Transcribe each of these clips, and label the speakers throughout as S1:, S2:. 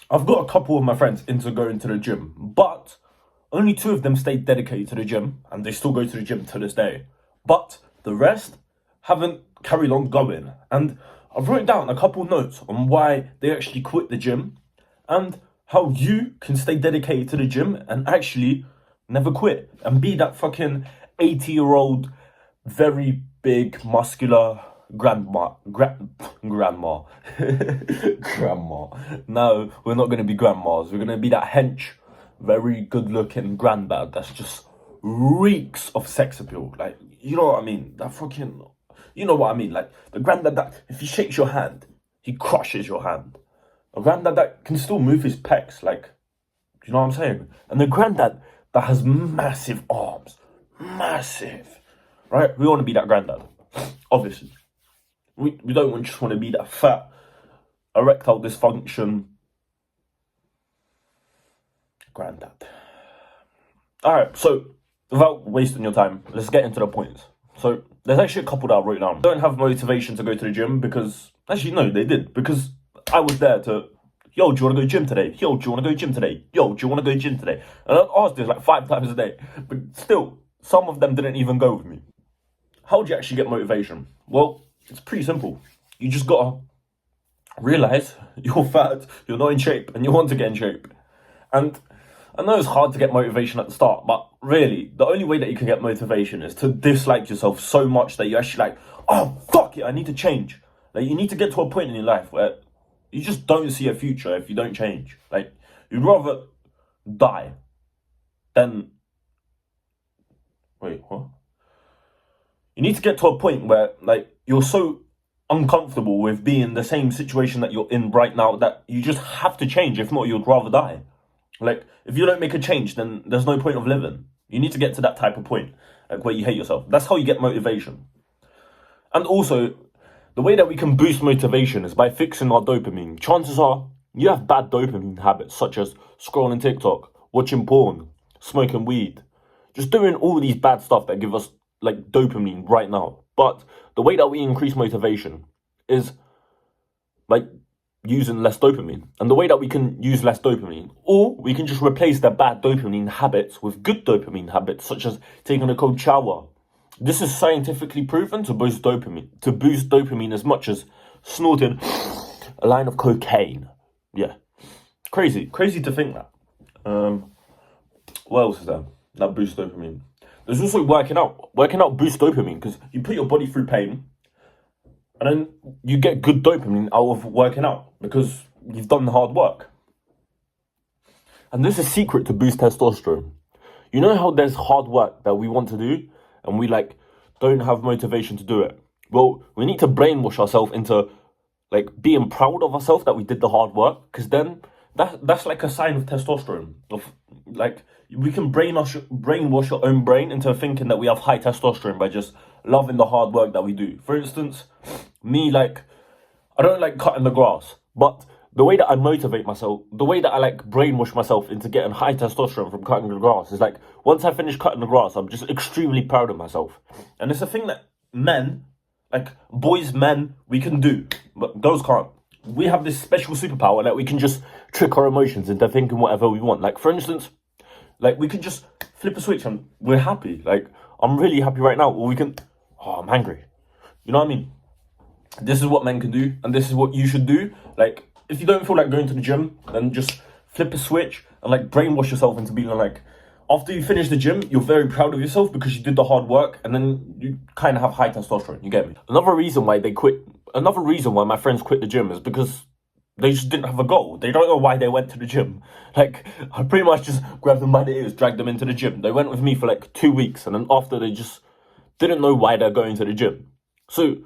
S1: I've got a couple of my friends into going to the gym, but only two of them stayed dedicated to the gym and they still go to the gym to this day. But the rest haven't carried on going. And I've written down a couple notes on why they actually quit the gym and how you can stay dedicated to the gym and actually never quit and be that fucking 80-year-old, very big, muscular grandma. Grandma. Grandma. No, we're not going to be grandmas. We're going to be that hench, very good looking granddad that's just reeks of sex appeal. Like, you know what I mean? That fucking, you know what I mean? Like, the granddad that, if he shakes your hand, he crushes your hand. A granddad that can still move his pecs, like, do you know what I'm saying? And the granddad that has massive arms. Massive. Right? We want to be that granddad. Obviously. We don't just want to be that fat, erectile dysfunction granddad. Alright, so without wasting your time, let's get into the points. So there's actually a couple that I wrote down. Don't have motivation to go to the gym because, actually no, they did. Because I was there to, yo, do you want to go gym today? Yo, do you want to go gym today? Yo, do you want to go gym today? And I asked this like 5 times a day. But still, some of them didn't even go with me. How do you actually get motivation? Well, it's pretty simple. You just gotta realize you're fat, you're not in shape, and you want to get in shape. And I know it's hard to get motivation at the start, but really, the only way that you can get motivation is to dislike yourself so much that you're actually like, oh, fuck it, I need to change. Like, you need to get to a point in your life where you just don't see a future if you don't change. Like, you'd rather die than... Wait, what? You need to get to a point where, like, you're so uncomfortable with being in the same situation that you're in right now that you just have to change. If not, you'd rather die. Like, if you don't make a change, then there's no point of living. You need to get to that type of point, like, where you hate yourself. That's how you get motivation. And also, the way that we can boost motivation is by fixing our dopamine. Chances are, you have bad dopamine habits, such as scrolling TikTok, watching porn, smoking weed, just doing all these bad stuff that give us, like, dopamine right now. But the way that we increase motivation is, like, using less dopamine. And the way that we can use less dopamine, or we can just replace the bad dopamine habits with good dopamine habits, such as taking a cold shower. This is scientifically proven to boost dopamine as much as snorting a line of cocaine. Yeah. Crazy to think that. What else is there that boosts dopamine? There's also working out. Working out boosts dopamine because you put your body through pain and then you get good dopamine out of working out because you've done the hard work. And there's a secret to boost testosterone. You know how there's hard work that we want to do and we, like, don't have motivation to do it? Well, we need to brainwash ourselves into, like, being proud of ourselves that we did the hard work, because then that's like a sign of testosterone. Of, like, we can brainwash your own brain into thinking that we have high testosterone by just loving the hard work that we do. For instance, me, like, I don't like cutting the grass, but the way that I motivate myself, the way that I, like, brainwash myself into getting high testosterone from cutting the grass is, like, once I finish cutting the grass, I'm just extremely proud of myself. And it's a thing that men, like, men, we can do, but girls can't. We have this special superpower that we can just trick our emotions into thinking whatever we want. Like, for instance, like, we can just flip a switch and we're happy. Like, I'm really happy right now. Or we can, oh, I'm angry. You know what I mean? This is what men can do, and this is what you should do. Like, if you don't feel like going to the gym, then just flip a switch and, like, brainwash yourself into being like, after you finish the gym, you're very proud of yourself because you did the hard work, and then you kind of have high testosterone. You get me? Another reason why my friends quit the gym is because they just didn't have a goal. They don't know why they went to the gym. Like, I pretty much just grabbed them by the ears, dragged them into the gym. They went with me for, like, 2 weeks, and then after, they just didn't know why they're going to the gym. So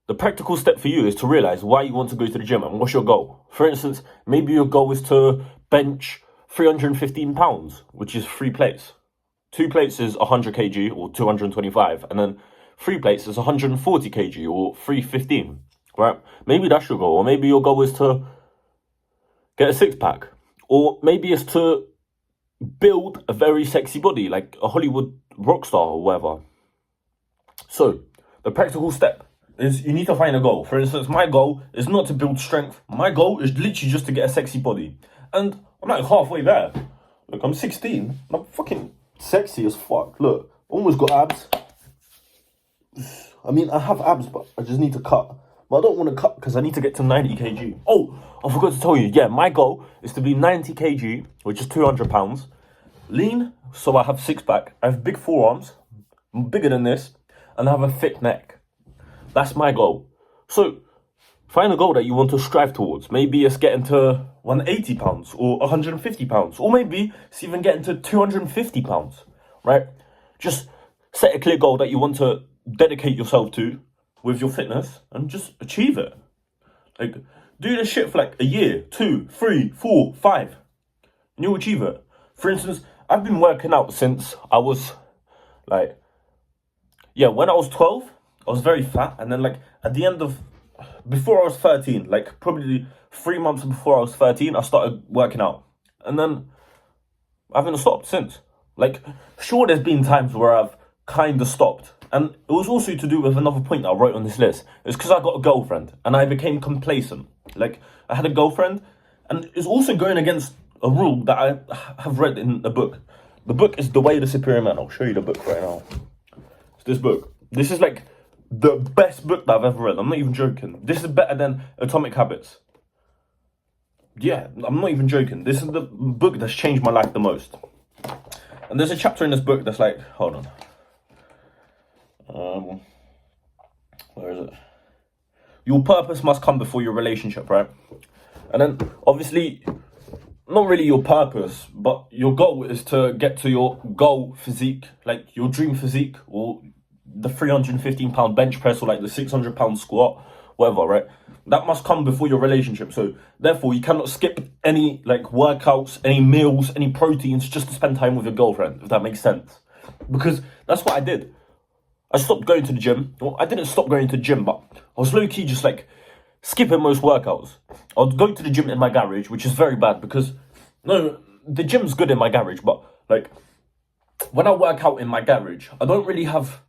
S1: the practical step for you is to realize why you want to go to the gym and what's your goal. For instance, maybe your goal is to bench 315 pounds, which is 3 plates. 2 plates is 100 kg or 225, and then 3 plates is 140 kg or 315, right? Maybe that's your goal. Or maybe your goal is to get a 6-pack. Or maybe it's to build a very sexy body, like a Hollywood rock star or whatever. So the practical step is you need to find a goal. For instance, my goal is not to build strength. My goal is literally just to get a sexy body. And I'm like halfway there. Look, I'm 16. I'm fucking sexy as fuck. Look, almost got abs. I mean, I have abs, but I just need to cut. But I don't want to cut because I need to get to 90 kg. Oh, I forgot to tell you. Yeah, my goal is to be 90 kg, which is 200 pounds. Lean, so I have six pack. I have big forearms, bigger than this, and I have a thick neck. That's my goal. So find a goal that you want to strive towards. Maybe it's getting to 180 pounds or 150 pounds, or maybe it's even getting to 250 pounds, right? Just set a clear goal that you want to dedicate yourself to with your fitness and just achieve it. Like, do this shit for like a year, 2, 3, 4, 5, and you'll achieve it. For instance, I've been working out since I was like, when I was 12, I was very fat. And then like at the end of, before I was 13, like probably 3 months before I was 13, I started working out. And then I haven't stopped since. Like, sure, there's been times where I've kind of stopped. And it was also to do with another point that I wrote on this list. It's because I got a girlfriend and I became complacent. Like, I had a girlfriend, and it's also going against a rule that I have read in a book. The book is The Way of the Superior Man. I'll show you the book right now. It's this book. This is like the best book that I've ever read. I'm not even joking. This is better than Atomic Habits. Yeah, I'm not even joking. This is the book that's changed my life the most. And there's a chapter in this book that's like, hold on. Where is it? Your purpose must come before your relationship, right? And then obviously, not really your purpose, but your goal is to get to your goal physique, like your dream physique, or the 315-pound bench press, or like the 600-pound squat, whatever, right? That must come before your relationship. So therefore, you cannot skip any like workouts, any meals, any proteins just to spend time with your girlfriend, if that makes sense. Because that's what I did. I stopped going to the gym. Well, I didn't stop going to the gym, but I was low-key just like skipping most workouts. I would go to the gym in my garage, which is very bad because, no, the gym's good in my garage, but like when I work out in my garage, I don't really have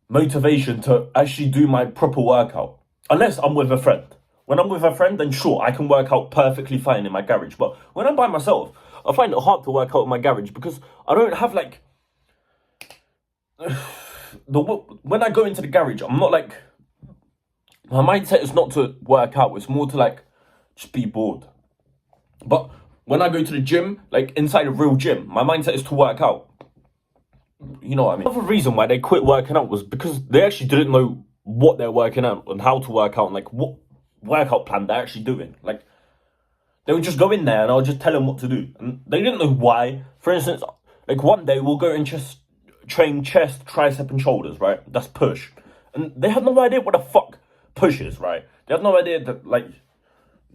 S1: motivation to actually do my proper workout unless I'm with a friend. When I'm with a friend, then sure, I can work out perfectly fine in my garage. But when I'm by myself, I find it hard to work out in my garage because I don't have like when I go into the garage, I'm not like, my mindset is not to work out, it's more to like just be bored. But when I go to the gym, like inside a real gym, my mindset is to work out. You know what I mean? Another reason why they quit working out was because they actually didn't know what they're working out and how to work out and like what workout plan they're actually doing. Like, they would just go in there and I'll just tell them what to do. And they didn't know why. For instance, like one day we'll go and just train chest, tricep and shoulders, right? That's push. And they had no idea what the fuck push is, right? They had no idea that like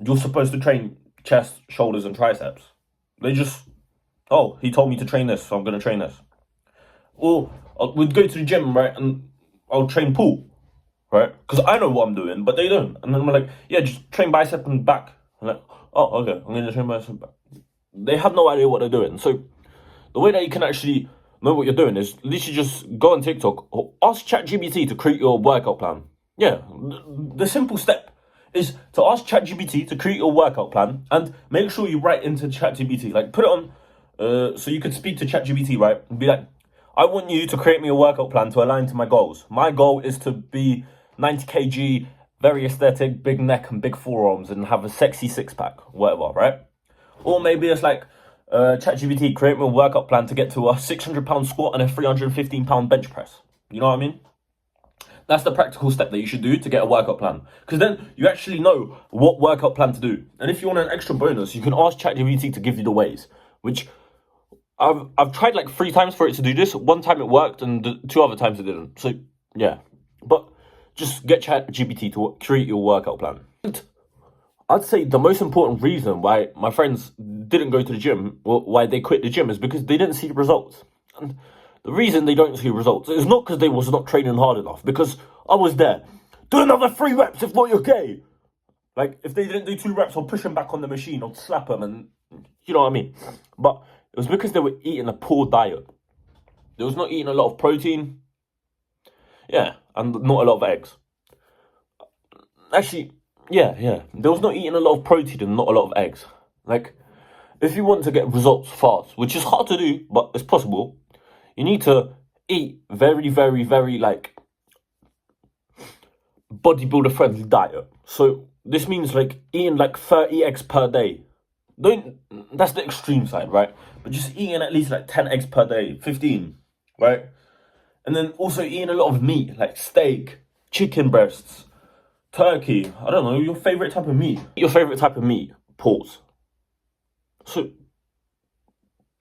S1: you're supposed to train chest, shoulders and triceps. They just, oh, he told me to train this, so I'm going to train this. Or we'd go to the gym, right, and I'll train pull, right? Because I know what I'm doing, but they don't. And then we're like, yeah, just train bicep and back. I'm like, oh, okay, I'm going to train bicep and back. They have no idea what they're doing. So the way that you can actually know what you're doing is literally just go on TikTok or ask ChatGPT to create your workout plan. Yeah, the simple step is to ask ChatGPT to create your workout plan and make sure you write into ChatGPT. Like, put it on so you could speak to ChatGPT, right? And be like, I want you to create me a workout plan to align to my goals. My goal is to be 90 kg, very aesthetic, big neck and big forearms and have a sexy six-pack, whatever, right? Or maybe it's like, ChatGPT, create me a workout plan to get to a 600-pound squat and a 315-pound bench press. You know what I mean? That's the practical step that you should do to get a workout plan. Because then you actually know what workout plan to do. And if you want an extra bonus, you can ask ChatGPT to give you the ways. Which I've tried like 3 times for it to do this. One time it worked and 2 other times it didn't. So, yeah. But just get ChatGPT to create your workout plan. And I'd say the most important reason why my friends didn't go to the gym, or why they quit the gym, is because they didn't see results. And the reason they don't see results is not because they was not training hard enough, because I was there. Do another 3 reps if not, you're gay. Like, if they didn't do 2 reps, I'll push them back on the machine, I'll slap them, and you know what I mean? But it was because they were eating a poor diet. They was not eating a lot of protein, yeah, and not a lot of eggs. actually, yeah. There was not eating a lot of protein and not a lot of eggs. Like, if you want to get results fast, which is hard to do, but it's possible, you need to eat very, very, very, like, bodybuilder friendly diet. So this means like eating like 30 eggs per day. Don't That's the extreme side, right? But just eating at least like 10 eggs per day, 15, right? And then also eating a lot of meat, like steak, chicken breasts, turkey. I don't know, your favorite type of meat. Your favorite type of meat. Pause. So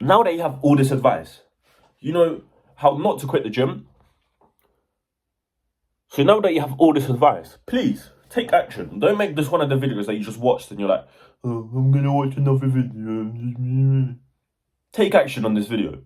S1: now that you have all this advice, you know how not to quit the gym. So now that you have all this advice, please take action. Don't make this one of the videos that you just watched and you're like, oh, I'm gonna watch another video. Take action on this video.